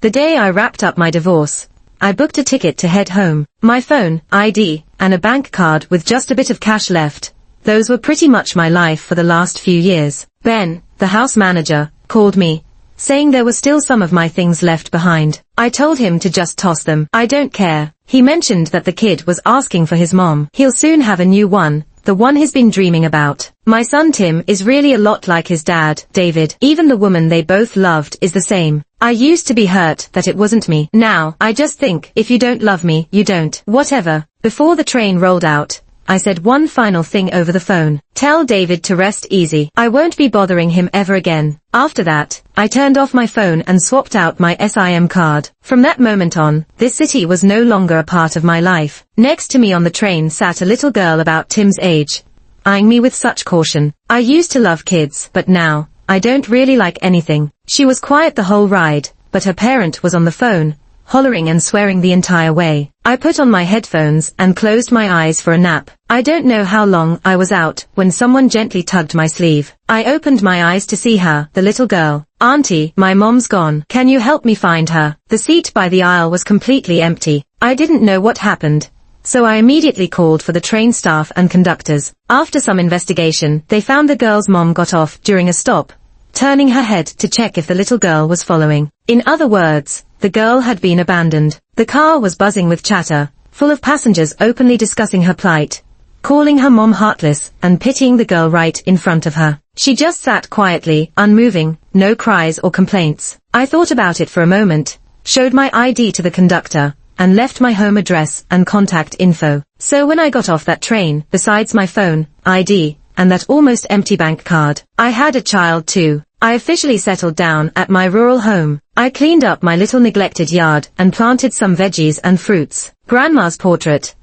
The day I wrapped up my divorce, I booked a ticket to head home. My phone, ID, and a bank card with just a bit of cash left. Those were pretty much my life for the last few years. Ben, the house manager, called me, saying there were still some of my things left behind. I told him to just toss them. I don't care. He mentioned that the kid was asking for his mom. He'll soon have a new one, the one he's been dreaming about. My son Tim is really a lot like his dad, David. Even the woman they both loved is the same. I used to be hurt that it wasn't me. Now, I just think, if you don't love me, you don't. Whatever. Before the train rolled out, I said one final thing over the phone. Tell David to rest easy. I won't be bothering him ever again. After that, I turned off my phone and swapped out my SIM card. From that moment on, this city was no longer a part of my life. Next to me on the train sat a little girl about Tim's age, eyeing me with such caution. I used to love kids, but now, I don't really like anything. She was quiet the whole ride, but her parent was on the phone, hollering and swearing the entire way. I put on my headphones and closed my eyes for a nap. I don't know how long I was out when someone gently tugged my sleeve. I opened my eyes to see her, the little girl. Auntie, my mom's gone. Can you help me find her? The seat by the aisle was completely empty. I didn't know what happened, so I immediately called for the train staff and conductors. After some investigation, they found the girl's mom got off during a stop, turning her head to check if the little girl was following. In other words, the girl had been abandoned. The car was buzzing with chatter, full of passengers openly discussing her plight, calling her mom heartless, and pitying the girl right in front of her. She just sat quietly, unmoving, no cries or complaints. I thought about it for a moment, showed my ID to the conductor, and left my home address and contact info. So when I got off that train, besides my phone, ID, and that almost empty bank card, I had a child too. I officially settled down at my rural home. I cleaned up my little neglected yard and planted some veggies and fruits. Grandma's portrait,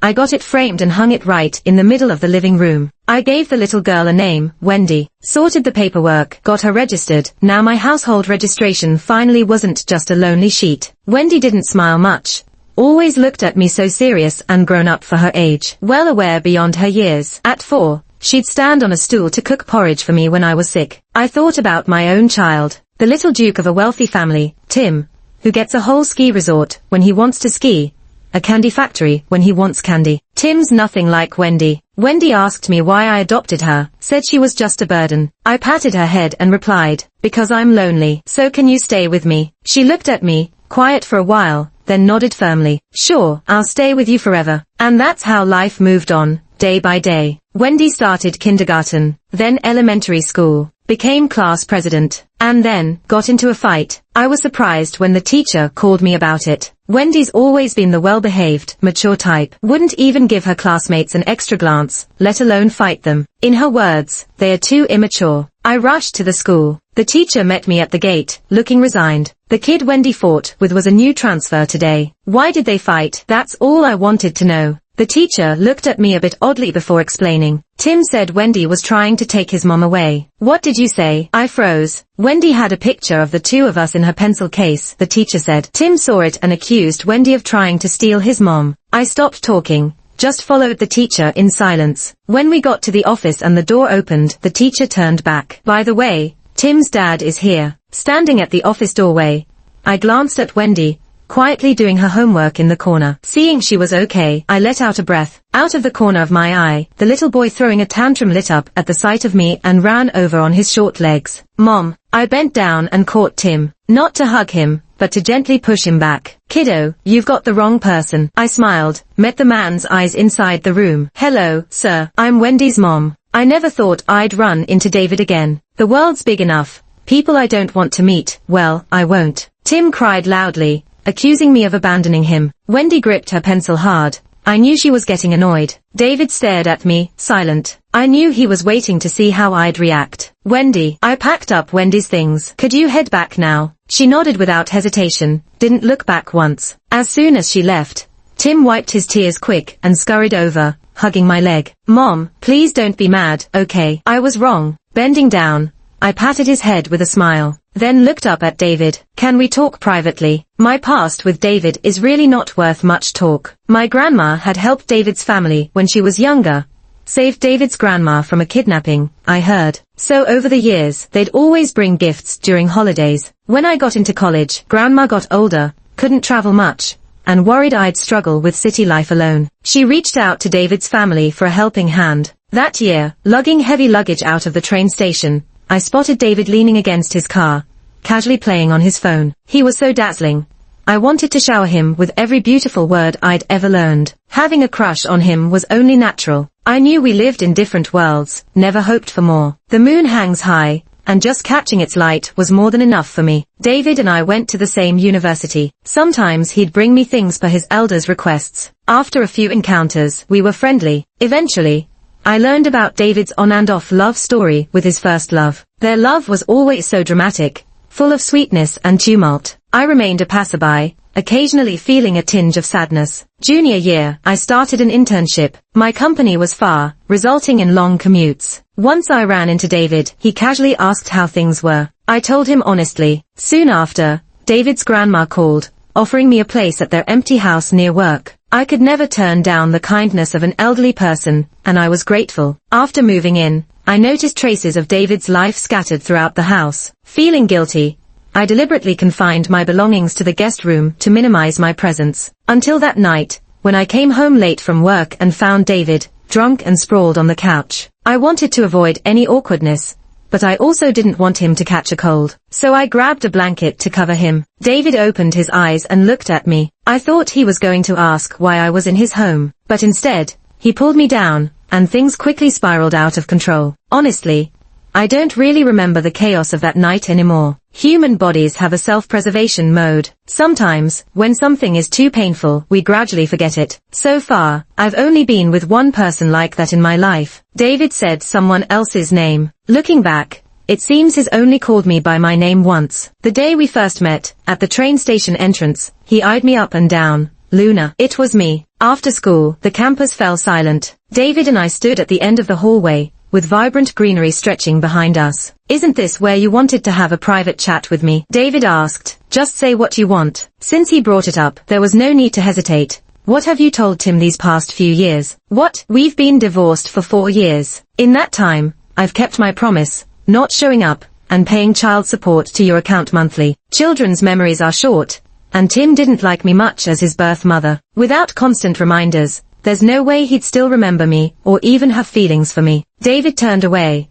I got it framed and hung it right in the middle of the living room. I gave the little girl a name, Wendy. Sorted the paperwork, got her registered. Now my household registration finally wasn't just a lonely sheet. Wendy didn't smile much. Always looked at me so serious and grown up for her age. Well aware beyond her years. At 4, she'd stand on a stool to cook porridge for me when I was sick. I thought about my own child, the little duke of a wealthy family, Tim, who gets a whole ski resort when he wants to ski, a candy factory when he wants candy. Tim's nothing like Wendy. Wendy asked me why I adopted her, said she was just a burden. I patted her head and replied, because I'm lonely. So can you stay with me? She looked at me, quiet for a while, then nodded firmly. Sure, I'll stay with you forever. And that's how life moved on, day by day. Wendy started kindergarten, then elementary school, became class president, and then got into a fight. I was surprised when the teacher called me about it. Wendy's always been the well-behaved, mature type. Wouldn't even give her classmates an extra glance, let alone fight them. In her words, they are too immature. I rushed to the school. The teacher met me at the gate, looking resigned. The kid Wendy fought with was a new transfer today. Why did they fight? That's all I wanted to know. The teacher looked at me a bit oddly before explaining. Tim said Wendy was trying to take his mom away. What did you say? I froze. Wendy had a picture of the two of us in her pencil case, the teacher said. Tim saw it and accused Wendy of trying to steal his mom. I stopped talking, just followed the teacher in silence. When we got to the office and the door opened, the teacher turned back. By the way, Tim's dad is here. Standing at the office doorway, I glanced at Wendy, quietly doing her homework in the corner. Seeing she was okay, I let out a breath. Out of the corner of my eye, the little boy throwing a tantrum lit up at the sight of me and ran over on his short legs. Mom, I bent down and caught Tim, not to hug him, but to gently push him back. Kiddo, you've got the wrong person. I smiled, met the man's eyes inside the room. Hello, sir, I'm Wendy's mom. I never thought I'd run into David again. The world's big enough. People I don't want to meet, well, I won't. Tim cried loudly, accusing me of abandoning him. Wendy gripped her pencil hard. I knew she was getting annoyed. David stared at me, silent. I knew he was waiting to see how I'd react. Wendy, I packed up Wendy's things. Could you head back now? She nodded without hesitation, didn't look back once. As soon as she left, Tim wiped his tears quick and scurried over, hugging my leg. Mom, please don't be mad, okay? I was wrong. Bending down, I patted his head with a smile, then looked up at David. Can we talk privately? My past with David is really not worth much talk. My grandma had helped David's family when she was younger, saved David's grandma from a kidnapping, I heard. So over the years, they'd always bring gifts during holidays. When I got into college, Grandma got older, couldn't travel much, and worried I'd struggle with city life alone. She reached out to David's family for a helping hand. That year, lugging heavy luggage out of the train station, I spotted David leaning against his car, casually playing on his phone. He was so dazzling. I wanted to shower him with every beautiful word I'd ever learned. Having a crush on him was only natural. I knew we lived in different worlds, never hoped for more. The moon hangs high, and just catching its light was more than enough for me. David and I went to the same university. Sometimes he'd bring me things per his elders' requests. After a few encounters, we were friendly. Eventually, I learned about David's on and off love story with his first love. Their love was always so dramatic, full of sweetness and tumult. I remained a passerby, occasionally feeling a tinge of sadness. Junior year, I started an internship. My company was far, resulting in long commutes. Once I ran into David, he casually asked how things were. I told him honestly. Soon after, David's grandma called, offering me a place at their empty house near work. I could never turn down the kindness of an elderly person, and I was grateful. After moving in, I noticed traces of David's life scattered throughout the house. Feeling guilty, I deliberately confined my belongings to the guest room to minimize my presence. Until that night, when I came home late from work and found David, drunk and sprawled on the couch. I wanted to avoid any awkwardness, but I also didn't want him to catch a cold. So I grabbed a blanket to cover him. David opened his eyes and looked at me. I thought he was going to ask why I was in his home, but instead, he pulled me down, and things quickly spiraled out of control. Honestly, I don't really remember the chaos of that night anymore. Human bodies have a self-preservation mode. Sometimes, when something is too painful, we gradually forget it. So far, I've only been with one person like that in my life. David said someone else's name. Looking back, it seems he's only called me by my name once. The day we first met, at the train station entrance, he eyed me up and down. Luna. It was me. After school, the campus fell silent. David and I stood at the end of the hallway, with vibrant greenery stretching behind us. Isn't this where you wanted to have a private chat with me? David asked. Just say what you want. Since he brought it up, there was no need to hesitate. What have you told Tim these past few years? What? We've been divorced for 4 years. In that time, I've kept my promise, not showing up, and paying child support to your account monthly. Children's memories are short, and Tim didn't like me much as his birth mother. Without constant reminders, there's no way he'd still remember me, or even have feelings for me. David turned away.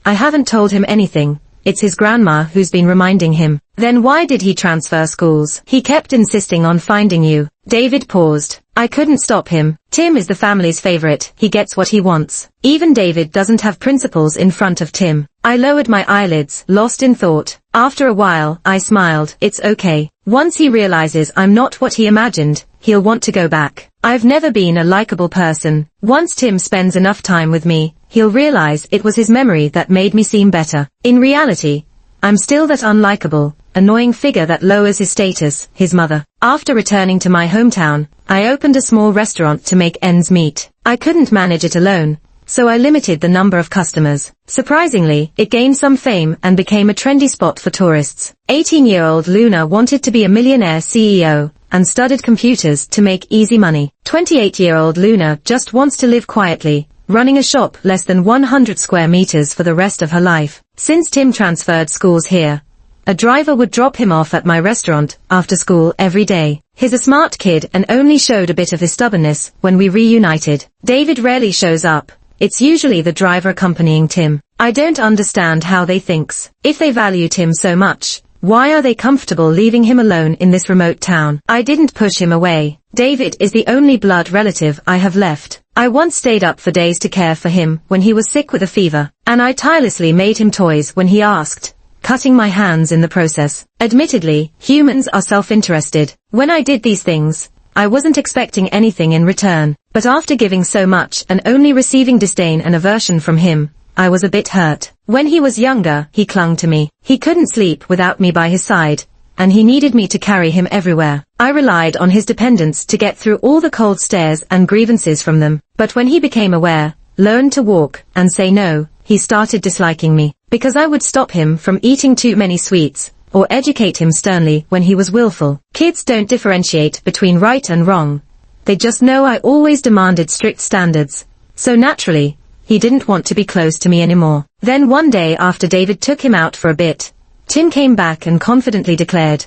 I haven't told him anything. It's his grandma who's been reminding him. Then why did he transfer schools? He kept insisting on finding you. David paused. I couldn't stop him. Tim is the family's favorite. He gets what he wants. Even David doesn't have principles in front of Tim. I lowered my eyelids, lost in thought. After a while, I smiled. It's okay. Once he realizes I'm not what he imagined, he'll want to go back. I've never been a likable person. Once Tim spends enough time with me, he'll realize it was his memory that made me seem better. In reality, I'm still that unlikable, annoying figure that lowers his status, his mother. After returning to my hometown, I opened a small restaurant to make ends meet. I couldn't manage it alone, so I limited the number of customers. Surprisingly, it gained some fame and became a trendy spot for tourists. 18-year-old Luna wanted to be a millionaire CEO and studied computers to make easy money. 28-year-old Luna just wants to live quietly, running a shop less than 100 square meters for the rest of her life. Since Tim transferred schools here, a driver would drop him off at my restaurant after school every day. He's a smart kid and only showed a bit of his stubbornness when we reunited. David rarely shows up. It's usually the driver accompanying Tim. I don't understand how they thinks. If they value Tim so much, why are they comfortable leaving him alone in this remote town? I didn't push him away. David is the only blood relative I have left. I once stayed up for days to care for him when he was sick with a fever, and I tirelessly made him toys when he asked, cutting my hands in the process. Admittedly, humans are self-interested. When I did these things, I wasn't expecting anything in return, but after giving so much and only receiving disdain and aversion from him, I was a bit hurt. When he was younger, he clung to me. He couldn't sleep without me by his side, and he needed me to carry him everywhere. I relied on his dependents to get through all the cold stares and grievances from them. But when he became aware, learned to walk, and say no, he started disliking me, because I would stop him from eating too many sweets, or educate him sternly when he was willful. Kids don't differentiate between right and wrong. They just know I always demanded strict standards. So naturally, he didn't want to be close to me anymore. Then one day after David took him out for a bit, Tim came back and confidently declared,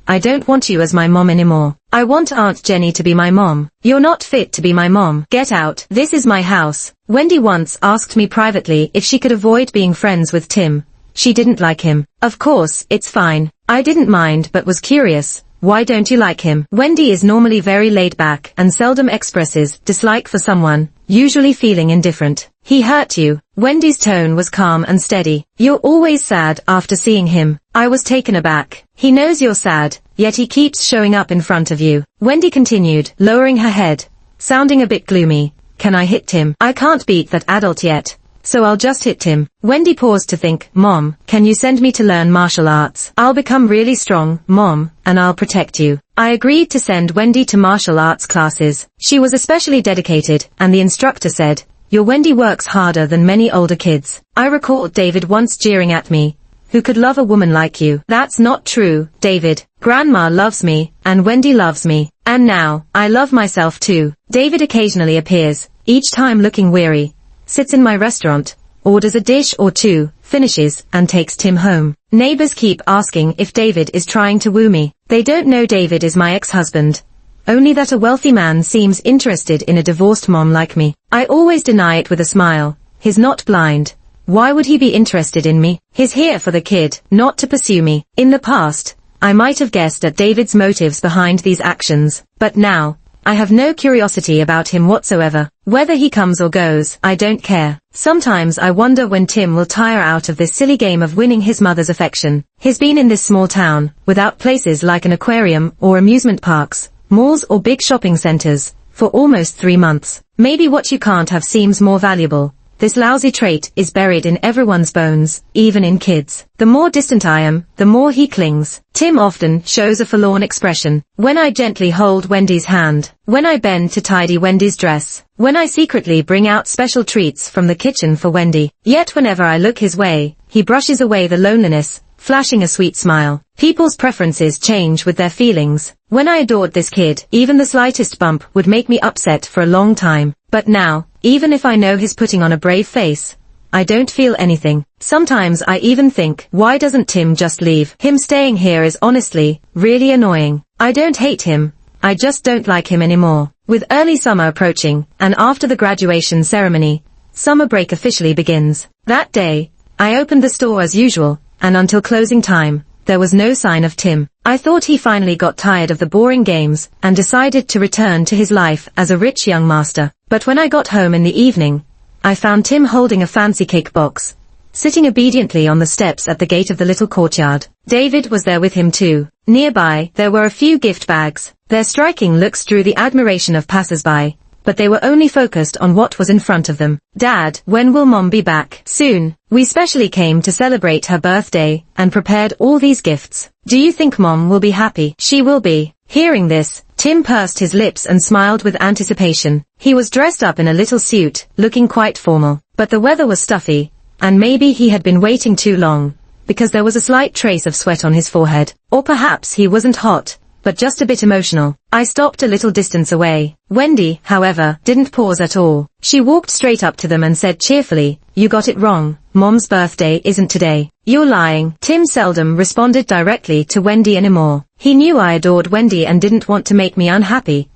"I don't want you as my mom anymore. I want Aunt Jenny to be my mom. You're not fit to be my mom. Get out. This is my house." Wendy once asked me privately if she could avoid being friends with Tim. She didn't like him. Of course, it's fine. I didn't mind but was curious. Why don't you like him? Wendy is normally very laid back and seldom expresses dislike for someone, usually feeling indifferent. "He hurt you." Wendy's tone was calm and steady. "You're always sad after seeing him." I was taken aback. "He knows you're sad, yet he keeps showing up in front of you." Wendy continued, lowering her head, sounding a bit gloomy. "Can I hit him? I can't beat that adult yet, so I'll just hit him." Wendy paused to think. "Mom, can you send me to learn martial arts? I'll become really strong, Mom, and I'll protect you." I agreed to send Wendy to martial arts classes. She was especially dedicated, and the instructor said, "Your Wendy works harder than many older kids." I recalled David once jeering at me, "Who could love a woman like you?" "That's not true, David. Grandma loves me, and Wendy loves me. And now, I love myself too." David occasionally appears, each time looking weary, sits in my restaurant, orders a dish or two, finishes, and takes Tim home. Neighbors keep asking if David is trying to woo me. They don't know David is my ex-husband. Only that a wealthy man seems interested in a divorced mom like me. I always deny it with a smile. He's not blind. Why would he be interested in me? He's here for the kid, not to pursue me. In the past, I might have guessed at David's motives behind these actions, but now, I have no curiosity about him whatsoever. Whether he comes or goes, I don't care. Sometimes I wonder when Tim will tire out of this silly game of winning his mother's affection. He's been in this small town, without places like an aquarium or amusement parks, malls or big shopping centers, for almost 3 months. Maybe what you can't have seems more valuable. This lousy trait is buried in everyone's bones, even in kids. The more distant I am, the more he clings. Tim often shows a forlorn expression. When I gently hold Wendy's hand, when I bend to tidy Wendy's dress, when I secretly bring out special treats from the kitchen for Wendy. Yet whenever I look his way, he brushes away the loneliness, flashing a sweet smile. People's preferences change with their feelings. When I adored this kid, even the slightest bump would make me upset for a long time. But now, even if I know he's putting on a brave face, I don't feel anything. Sometimes I even think, why doesn't Tim just leave? Him staying here is honestly, really annoying. I don't hate him. I just don't like him anymore. With early summer approaching, and after the graduation ceremony, summer break officially begins. That day, I opened the store as usual, and until closing time, there was no sign of Tim. I thought he finally got tired of the boring games and decided to return to his life as a rich young master. But when I got home in the evening, I found Tim holding a fancy cake box, sitting obediently on the steps at the gate of the little courtyard. David was there with him too. Nearby, there were a few gift bags. Their striking looks drew the admiration of passers-by, but they were only focused on what was in front of them. "Dad, when will Mom be back?" "Soon. We specially came to celebrate her birthday and prepared all these gifts. Do you think Mom will be happy?" "She will be." Hearing this, Tim pursed his lips and smiled with anticipation. He was dressed up in a little suit, looking quite formal. But the weather was stuffy, and maybe he had been waiting too long, because there was a slight trace of sweat on his forehead. Or perhaps he wasn't hot, but just a bit emotional. I stopped a little distance away. Wendy, however, didn't pause at all. She walked straight up to them and said cheerfully, "You got it wrong. Mom's birthday isn't today." "You're lying." Tim seldom responded directly to Wendy anymore. He knew I adored Wendy and didn't want to make me unhappy,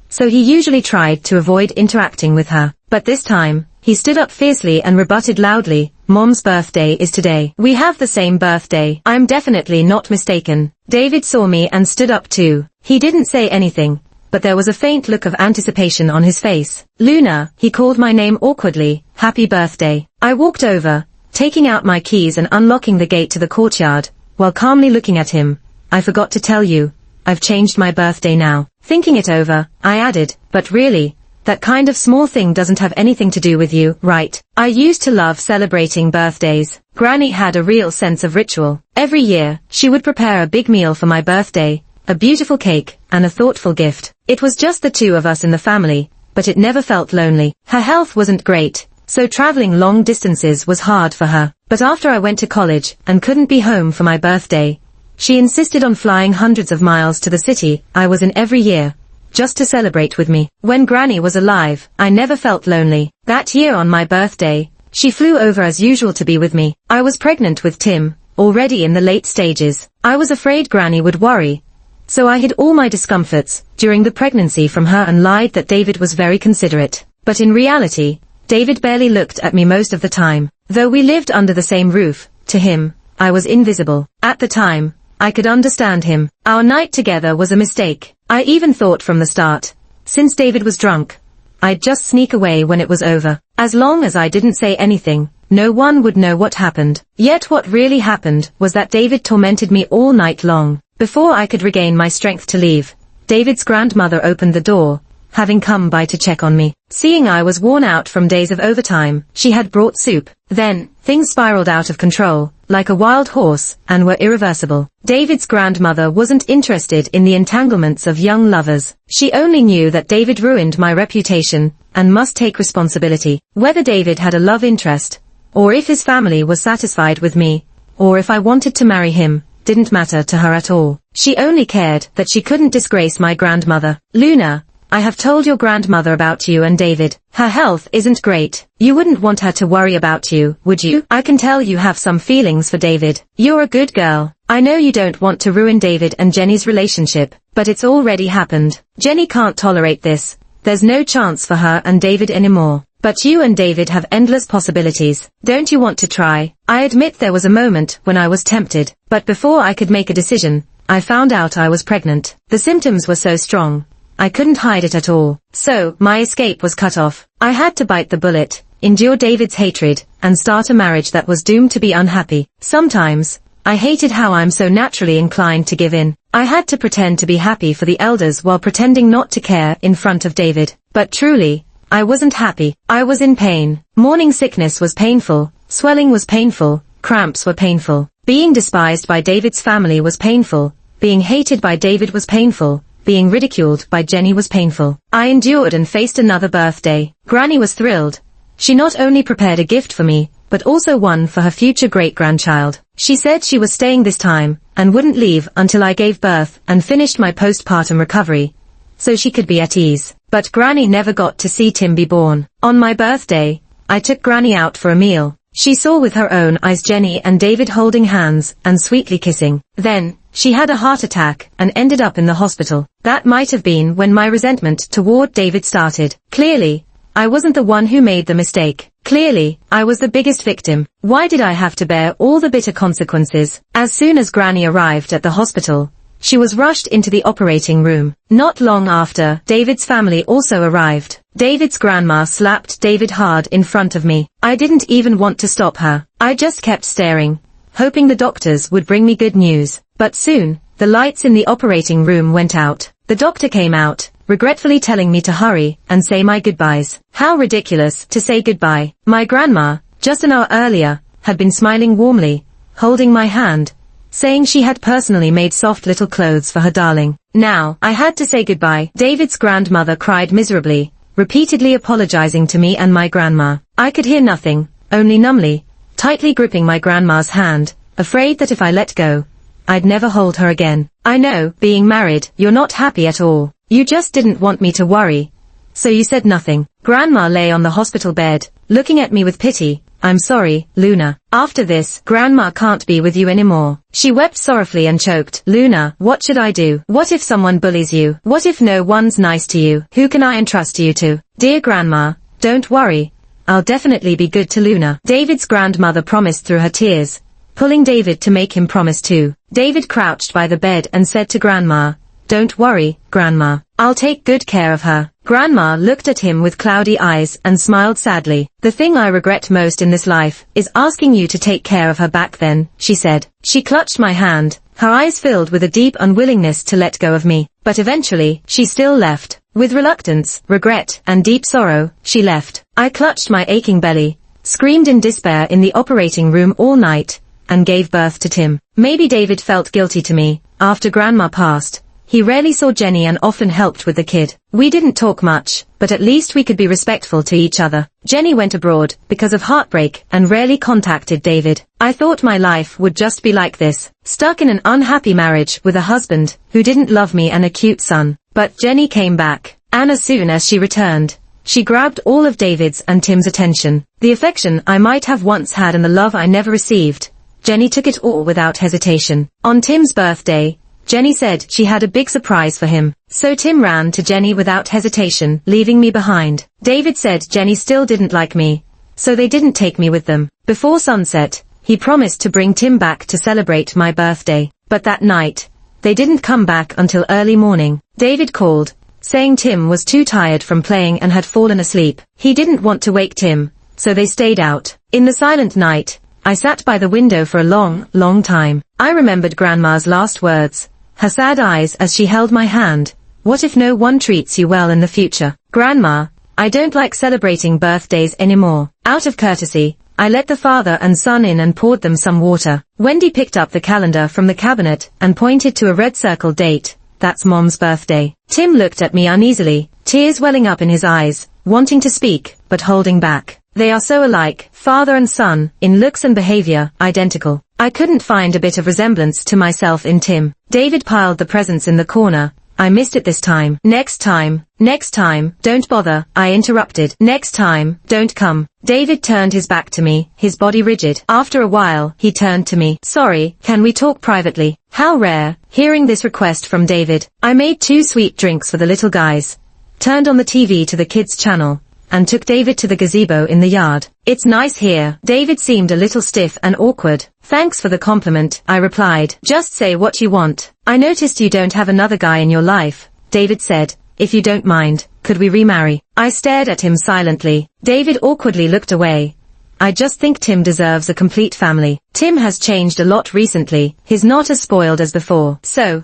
so he usually tried to avoid interacting with her. But this time, he stood up fiercely and rebutted loudly, "Mom's birthday is today. We have the same birthday. I'm definitely not mistaken." David saw me and stood up too. He didn't say anything, but there was a faint look of anticipation on his face. "Luna," he called my name awkwardly, "happy birthday." I walked over, taking out my keys and unlocking the gate to the courtyard, while calmly looking at him. "I forgot to tell you, I've changed my birthday now." Thinking it over, I added, "But really, that kind of small thing doesn't have anything to do with you, right?" I used to love celebrating birthdays. Granny had a real sense of ritual. Every year, she would prepare a big meal for my birthday, a beautiful cake, and a thoughtful gift. It was just the two of us in the family, but it never felt lonely. Her health wasn't great, so traveling long distances was hard for her. But after I went to college and couldn't be home for my birthday, she insisted on flying hundreds of miles to the city I was in every year, just to celebrate with me. When Granny was alive, I never felt lonely. That year on my birthday, she flew over as usual to be with me. I was pregnant with Tim, already in the late stages. I was afraid Granny would worry, so I hid all my discomforts during the pregnancy from her and lied that David was very considerate. But in reality, David barely looked at me most of the time. Though we lived under the same roof, to him, I was invisible. At the time, I could understand him. Our night together was a mistake. I even thought from the start, since David was drunk, I'd just sneak away when it was over. As long as I didn't say anything, no one would know what happened. Yet what really happened was that David tormented me all night long. Before I could regain my strength to leave, David's grandmother opened the door, having come by to check on me. Seeing I was worn out from days of overtime, she had brought soup. Then, things spiraled out of control, like a wild horse, and were irreversible. David's grandmother wasn't interested in the entanglements of young lovers. She only knew that David ruined my reputation, and must take responsibility. Whether David had a love interest, or if his family was satisfied with me, or if I wanted to marry him, didn't matter to her at all. She only cared that she couldn't disgrace my grandmother. Luna, I have told your grandmother about you and David. Her health isn't great. You wouldn't want her to worry about you, would you? I can tell you have some feelings for David. You're a good girl. I know you don't want to ruin David and Jenny's relationship, but it's already happened. Jenny can't tolerate this. There's no chance for her and David anymore. But you and David have endless possibilities. Don't you want to try? I admit there was a moment when I was tempted, but before I could make a decision, I found out I was pregnant. The symptoms were so strong, I couldn't hide it at all. So, my escape was cut off. I had to bite the bullet, endure David's hatred, and start a marriage that was doomed to be unhappy. Sometimes, I hated how I'm so naturally inclined to give in. I had to pretend to be happy for the elders while pretending not to care in front of David. But truly, I wasn't happy. I was in pain. Morning sickness was painful, swelling was painful, cramps were painful. Being despised by David's family was painful, being hated by David was painful, being ridiculed by Jenny was painful. I endured and faced another birthday. Granny was thrilled. She not only prepared a gift for me, but also one for her future great-grandchild. She said she was staying this time, and wouldn't leave until I gave birth and finished my postpartum recovery, so she could be at ease. But Granny never got to see Tim be born. On my birthday, I took Granny out for a meal. She saw with her own eyes Jenny and David holding hands and sweetly kissing. Then, she had a heart attack and ended up in the hospital. That might have been when my resentment toward David started. Clearly, I wasn't the one who made the mistake. Clearly, I was the biggest victim. Why did I have to bear all the bitter consequences? As soon as Granny arrived at the hospital, she was rushed into the operating room. Not long after, David's family also arrived. David's grandma slapped David hard in front of me. I didn't even want to stop her. I just kept staring, hoping the doctors would bring me good news. But soon, the lights in the operating room went out. The doctor came out, regretfully telling me to hurry and say my goodbyes. How ridiculous to say goodbye. My grandma, just an hour earlier, had been smiling warmly, holding my hand, saying she had personally made soft little clothes for her darling. Now, I had to say goodbye. David's grandmother cried miserably, repeatedly apologizing to me and my grandma. I could hear nothing, only numbly, tightly gripping my grandma's hand, afraid that if I let go, I'd never hold her again. I know, being married, you're not happy at all. You just didn't want me to worry, so you said nothing. Grandma lay on the hospital bed, looking at me with pity. I'm sorry, Luna. After this, Grandma can't be with you anymore. She wept sorrowfully and choked. Luna, what should I do? What if someone bullies you? What if no one's nice to you? Who can I entrust you to? Dear Grandma, don't worry. I'll definitely be good to Luna. David's grandmother promised through her tears, pulling David to make him promise too. David crouched by the bed and said to Grandma, Don't worry, Grandma. I'll take good care of her. Grandma looked at him with cloudy eyes and smiled sadly. The thing I regret most in this life is asking you to take care of her back then, she said. She clutched my hand, her eyes filled with a deep unwillingness to let go of me. But eventually, she still left. With reluctance, regret, and deep sorrow, she left. I clutched my aching belly, screamed in despair in the operating room all night, and gave birth to Tim. Maybe David felt guilty to me. After Grandma passed, he rarely saw Jenny and often helped with the kid. We didn't talk much, but at least we could be respectful to each other. Jenny went abroad because of heartbreak and rarely contacted David. I thought my life would just be like this, stuck in an unhappy marriage with a husband who didn't love me and a cute son. But Jenny came back, and as soon as she returned, she grabbed all of David's and Tim's attention. The affection I might have once had and the love I never received Jenny took it all without hesitation. On Tim's birthday, Jenny said she had a big surprise for him. So Tim ran to Jenny without hesitation, leaving me behind. David said Jenny still didn't like me, so they didn't take me with them. Before sunset, he promised to bring Tim back to celebrate my birthday. But that night, they didn't come back until early morning. David called, saying Tim was too tired from playing and had fallen asleep. He didn't want to wake Tim, so they stayed out. In the silent night, I sat by the window for a long, long time. I remembered Grandma's last words, her sad eyes as she held my hand. What if no one treats you well in the future? Grandma, I don't like celebrating birthdays anymore. Out of courtesy, I let the father and son in and poured them some water. Wendy picked up the calendar from the cabinet and pointed to a red circle date. That's Mom's birthday. Tim looked at me uneasily, tears welling up in his eyes, wanting to speak, but holding back. They are so alike, father and son, in looks and behavior, identical. I couldn't find a bit of resemblance to myself in Tim. David piled the presents in the corner. I missed it this time. Next time, don't bother, I interrupted. Next time, don't come. David turned his back to me, his body rigid. After a while, he turned to me. Sorry, can we talk privately? How rare, hearing this request from David. I made 2 sweet drinks for the little guys, turned on the TV to the kids channel, and took David to the gazebo in the yard. It's nice here. David seemed a little stiff and awkward. Thanks for the compliment, I replied. Just say what you want. I noticed you don't have another guy in your life, David said. If you don't mind, could we remarry? I stared at him silently. David awkwardly looked away. I just think Tim deserves a complete family. Tim has changed a lot recently. He's not as spoiled as before. So,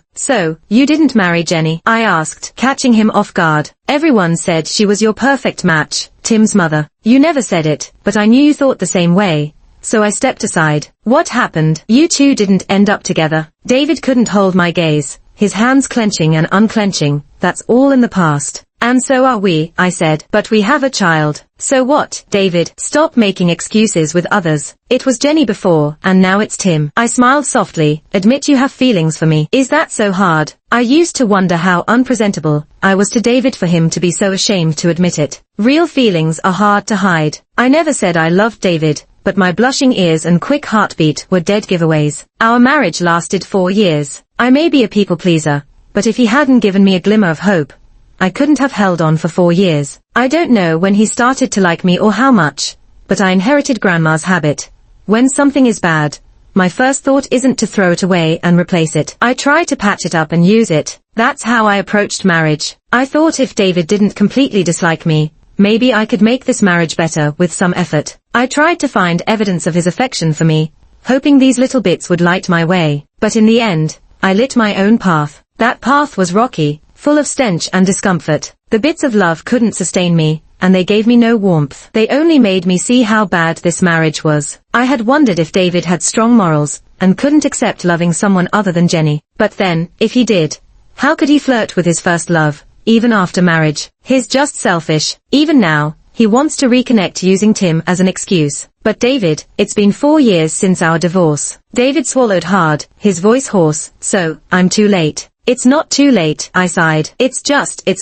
you didn't marry Jenny? I asked, catching him off guard. Everyone said she was your perfect match, Tim's mother. You never said it, but I knew you thought the same way. So I stepped aside. What happened? You two didn't end up together. David couldn't hold my gaze, his hands clenching and unclenching. That's all in the past. And so are we, I said. But we have a child. So what, David? Stop making excuses with others. It was Jenny before, and now it's Tim. I smiled softly. Admit you have feelings for me. Is that so hard? I used to wonder how unpresentable I was to David for him to be so ashamed to admit it. Real feelings are hard to hide. I never said I loved David, but my blushing ears and quick heartbeat were dead giveaways. Our marriage lasted 4 years. I may be a people pleaser, but if he hadn't given me a glimmer of hope, I couldn't have held on for 4 years. I don't know when he started to like me or how much, but I inherited Grandma's habit. When something is bad, my first thought isn't to throw it away and replace it. I try to patch it up and use it. That's how I approached marriage. I thought if David didn't completely dislike me, maybe I could make this marriage better with some effort. I tried to find evidence of his affection for me, hoping these little bits would light my way. But in the end, I lit my own path. That path was rocky, full of stench and discomfort. The bits of love couldn't sustain me, and they gave me no warmth. They only made me see how bad this marriage was. I had wondered if David had strong morals, and couldn't accept loving someone other than Jenny. But then, if he did, how could he flirt with his first love, even after marriage? He's just selfish. Even now, he wants to reconnect using Tim as an excuse. But David, it's been 4 years since our divorce. David swallowed hard, his voice hoarse. So, I'm too late. It's not too late, I sighed. It's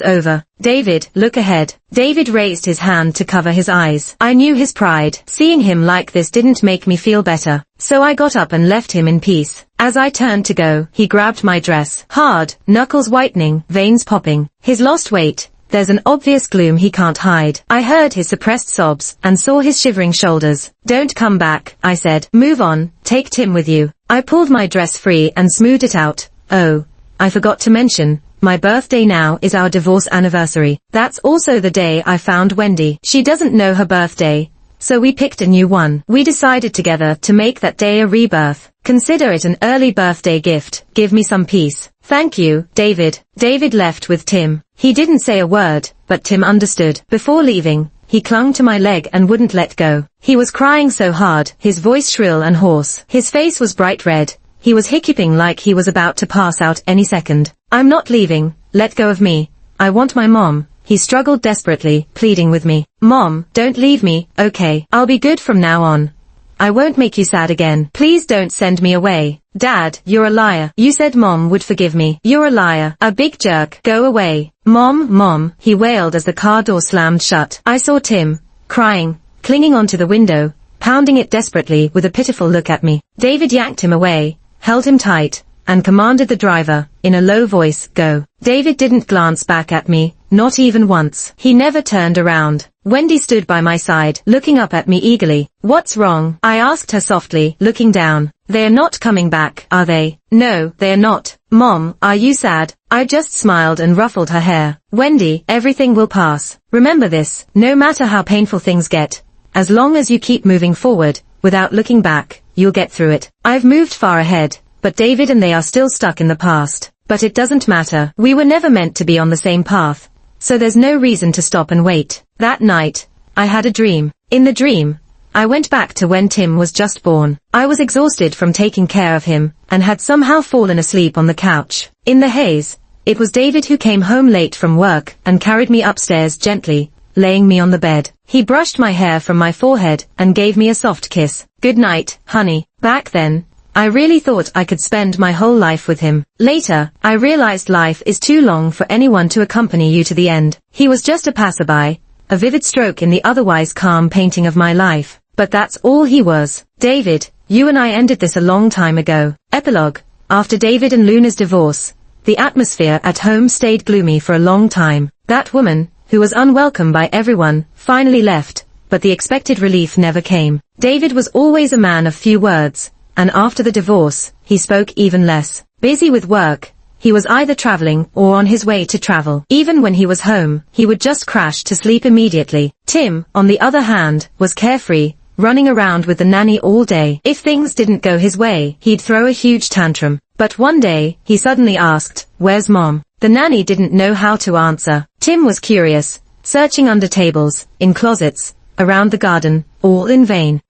over. David, look ahead. David raised his hand to cover his eyes. I knew his pride. Seeing him like this didn't make me feel better. So I got up and left him in peace. As I turned to go, he grabbed my dress. Hard, knuckles whitening, veins popping. He's lost weight. There's an obvious gloom he can't hide. I heard his suppressed sobs, and saw his shivering shoulders. Don't come back, I said. Move on, take Tim with you. I pulled my dress free and smoothed it out. Oh, I forgot to mention, my birthday now is our divorce anniversary. That's also the day I found Wendy. She doesn't know her birthday, so we picked a new one. We decided together to make that day a rebirth. Consider it an early birthday gift. Give me some peace. Thank you, David. David left with Tim. He didn't say a word, but Tim understood. Before leaving, he clung to my leg and wouldn't let go. He was crying so hard, his voice shrill and hoarse. His face was bright red. He was hiccuping like he was about to pass out any second. I'm not leaving. Let go of me. I want my mom. He struggled desperately, pleading with me. Mom, don't leave me, okay? I'll be good from now on. I won't make you sad again. Please don't send me away. Dad, you're a liar. You said Mom would forgive me. You're a liar. A big jerk. Go away. Mom, he wailed as the car door slammed shut. I saw Tim, crying, clinging onto the window, pounding it desperately with a pitiful look at me. David yanked him away, held him tight, and commanded the driver, in a low voice, go. David didn't glance back at me, not even once. He never turned around. Wendy stood by my side, looking up at me eagerly. What's wrong? I asked her softly, looking down. They are not coming back, are they? No, they are not. Mom, are you sad? I just smiled and ruffled her hair. Wendy, everything will pass. Remember this, no matter how painful things get, as long as you keep moving forward, without looking back, you'll get through it. I've moved far ahead, but David and they are still stuck in the past. But it doesn't matter. We were never meant to be on the same path, so there's no reason to stop and wait. That night, I had a dream. In the dream, I went back to when Tim was just born. I was exhausted from taking care of him, and had somehow fallen asleep on the couch. In the haze, it was David who came home late from work and carried me upstairs gently, laying me on the bed. He brushed my hair from my forehead and gave me a soft kiss. Good night, honey. Back then, I really thought I could spend my whole life with him. Later, I realized life is too long for anyone to accompany you to the end. He was just a passerby, a vivid stroke in the otherwise calm painting of my life. But that's all he was. David, you and I ended this a long time ago. Epilogue. After David and Luna's divorce, the atmosphere at home stayed gloomy for a long time. That woman, who was unwelcome by everyone, finally left, but the expected relief never came. David was always a man of few words, and after the divorce, he spoke even less. Busy with work, he was either traveling or on his way to travel. Even when he was home, he would just crash to sleep immediately. Tim, on the other hand, was carefree, running around with the nanny all day. If things didn't go his way, he'd throw a huge tantrum. But one day, he suddenly asked, "Where's Mom?" The nanny didn't know how to answer. Tim was curious, searching under tables, in closets, around the garden, all in vain.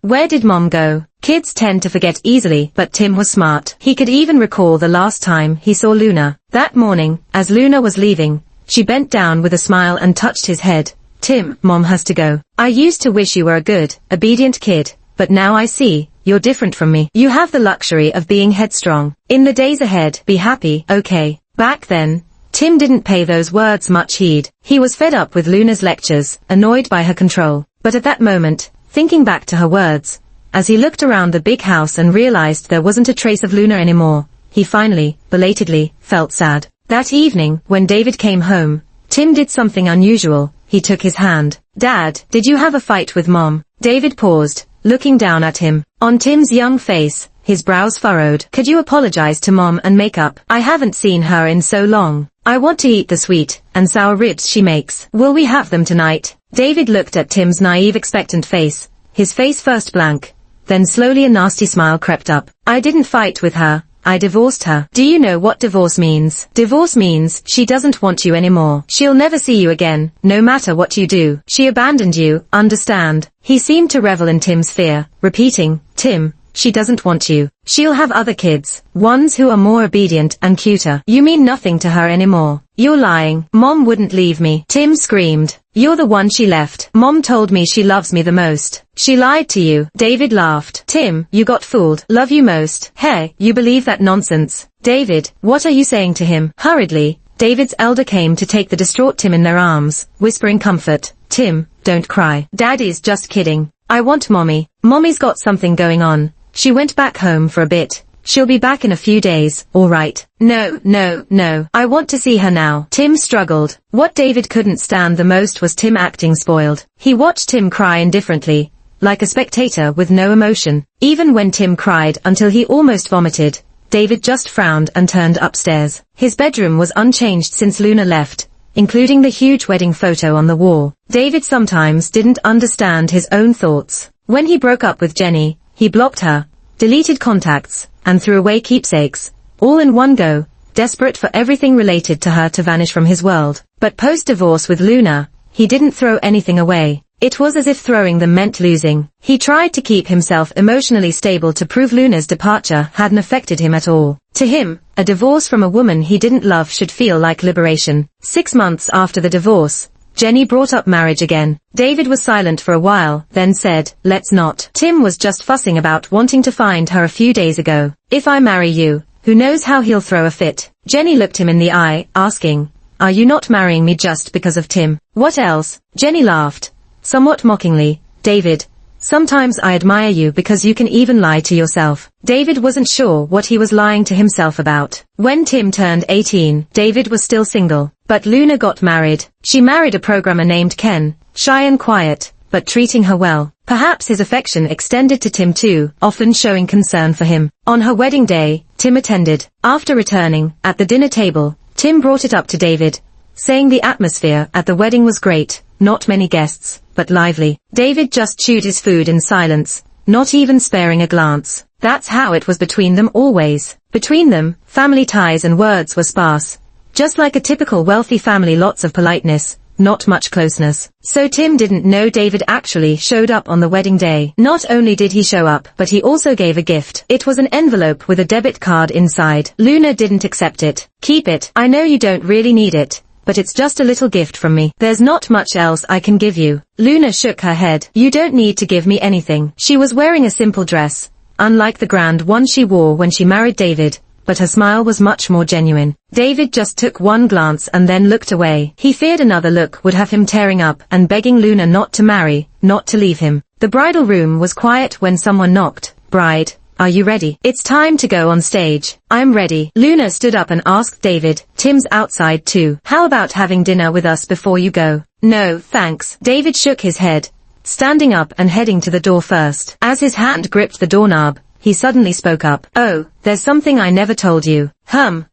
Where did Mom go? Kids tend to forget easily, but Tim was smart. He could even recall the last time he saw Luna. That morning, as Luna was leaving, she bent down with a smile and touched his head. Tim, Mom has to go. I used to wish you were a good, obedient kid, but now I see, you're different from me. You have the luxury of being headstrong. In the days ahead, be happy, okay? Back then, Tim didn't pay those words much heed. He was fed up with Luna's lectures, annoyed by her control. But at that moment, thinking back to her words, as he looked around the big house and realized there wasn't a trace of Luna anymore, he finally, belatedly, felt sad. That evening, when David came home, Tim did something unusual. He took his hand. Dad, did you have a fight with Mom? David paused, looking down at him. On Tim's young face, his brows furrowed. Could you apologize to Mom and make up? I haven't seen her in so long. I want to eat the sweet and sour ribs she makes. Will we have them tonight? David looked at Tim's naive expectant face, his face first blank, then slowly a nasty smile crept up. I didn't fight with her. I divorced her. Do you know what divorce means? Divorce means she doesn't want you anymore. She'll never see you again, no matter what you do. She abandoned you, understand? He seemed to revel in Tim's fear, repeating, Tim, she doesn't want you. She'll have other kids, ones who are more obedient and cuter. You mean nothing to her anymore. You're lying. Mom wouldn't leave me. Tim screamed. You're the one she left. Mom told me she loves me the most. She lied to you. David laughed. Tim, you got fooled. Love you most. Hey, you believe that nonsense? David, what are you saying to him? Hurriedly, David's elder came to take the distraught Tim in their arms, whispering comfort. Tim, don't cry. Daddy's just kidding. I want Mommy. Mommy's got something going on. She went back home for a bit. She'll be back in a few days, all right? No, no, no. I want to see her now. Tim struggled. What David couldn't stand the most was Tim acting spoiled. He watched Tim cry indifferently, like a spectator with no emotion. Even when Tim cried until he almost vomited, David just frowned and turned upstairs. His bedroom was unchanged since Luna left, including the huge wedding photo on the wall. David sometimes didn't understand his own thoughts. When he broke up with Jenny, he blocked her, deleted contacts, and threw away keepsakes, all in one go, desperate for everything related to her to vanish from his world. But post-divorce with Luna, he didn't throw anything away. It was as if throwing them meant losing. He tried to keep himself emotionally stable to prove Luna's departure hadn't affected him at all. To him, a divorce from a woman he didn't love should feel like liberation. 6 months after the divorce, Jenny brought up marriage again. David was silent for a while, then said, let's not. Tim was just fussing about wanting to find her a few days ago. If I marry you, who knows how he'll throw a fit. Jenny looked him in the eye, asking, are you not marrying me just because of Tim? What else? Jenny laughed, somewhat mockingly. David, Sometimes I admire you because you can even lie to yourself. David wasn't sure what he was lying to himself about. When Tim turned 18, David was still single. But Luna got married. She married a programmer named Ken, shy and quiet, but treating her well. Perhaps his affection extended to Tim too, often showing concern for him. On her wedding day, Tim attended. After returning, at the dinner table, Tim brought it up to David, saying the atmosphere at the wedding was great, not many guests, but lively. David just chewed his food in silence, not even sparing a glance. That's how it was between them always. Between them, family ties and words were sparse. Just like a typical wealthy family, lots of politeness, not much closeness. So Tim didn't know David actually showed up on the wedding day. Not only did he show up, but he also gave a gift. It was an envelope with a debit card inside. Luna didn't accept it. Keep it. I know you don't really need it, but it's just a little gift from me. There's not much else I can give you. Luna shook her head. You don't need to give me anything. She was wearing a simple dress, unlike the grand one she wore when she married David, but her smile was much more genuine. David just took one glance and then looked away. He feared another look would have him tearing up and begging Luna not to marry, not to leave him. The bridal room was quiet when someone knocked. Bride, are you ready? It's time to go on stage. I'm ready. Luna stood up and asked David, Tim's outside too. How about having dinner with us before you go? No, thanks. David shook his head, standing up and heading to the door first. As his hand gripped the doorknob, he suddenly spoke up. Oh, there's something I never told you.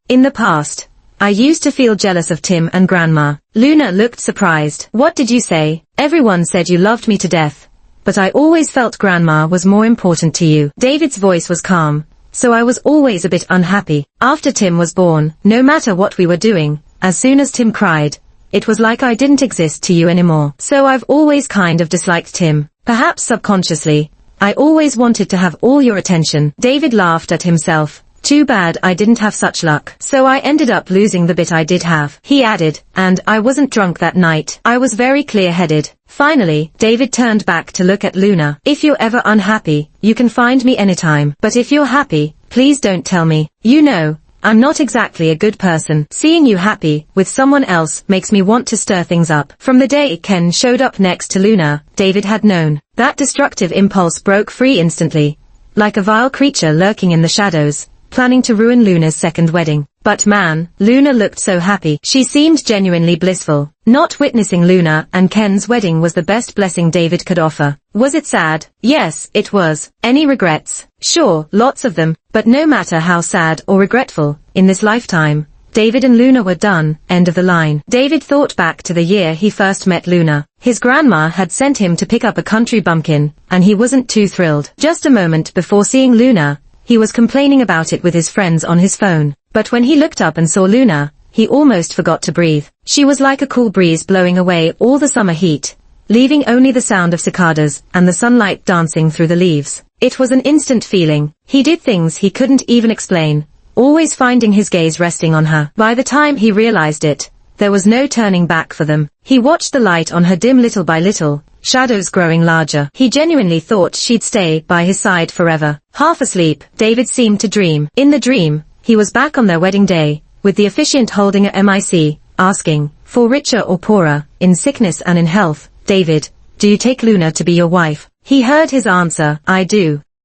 In the past, I used to feel jealous of Tim and Grandma. Luna looked surprised. What did you say? Everyone said you loved me to death, but I always felt Grandma was more important to you. David's voice was calm, so I was always a bit unhappy. After Tim was born, no matter what we were doing, as soon as Tim cried, it was like I didn't exist to you anymore. So I've always kind of disliked Tim. Perhaps subconsciously, I always wanted to have all your attention. David laughed at himself. Too bad I didn't have such luck. So I ended up losing the bit I did have. He added, and I wasn't drunk that night. I was very clear-headed. Finally, David turned back to look at Luna. If you're ever unhappy, you can find me anytime. But if you're happy, please don't tell me. You know, I'm not exactly a good person. Seeing you happy with someone else makes me want to stir things up. From the day Ken showed up next to Luna, David had known. That destructive impulse broke free instantly, like a vile creature lurking in the shadows, planning to ruin Luna's second wedding. But man, Luna looked so happy. She seemed genuinely blissful. Not witnessing Luna and Ken's wedding was the best blessing David could offer. Was it sad? Yes, it was. Any regrets? Sure, lots of them, but no matter how sad or regretful, in this lifetime, David and Luna were done. End of the line. David thought back to the year he first met Luna. His grandma had sent him to pick up a country bumpkin, and he wasn't too thrilled. Just a moment before seeing Luna, he was complaining about it with his friends on his phone. But when he looked up and saw Luna, he almost forgot to breathe. She was like a cool breeze blowing away all the summer heat, leaving only the sound of cicadas and the sunlight dancing through the leaves. It was an instant feeling. He did things he couldn't even explain, always finding his gaze resting on her. By the time he realized it, there was no turning back for them. He watched the light on her dim little by little, shadows growing larger. He genuinely thought she'd stay by his side forever. Half asleep, David seemed to dream. In the dream, he was back on their wedding day, with the officiant holding a mic, asking, for richer or poorer, in sickness and in health, David, do you take Luna to be your wife? He heard his answer, I do.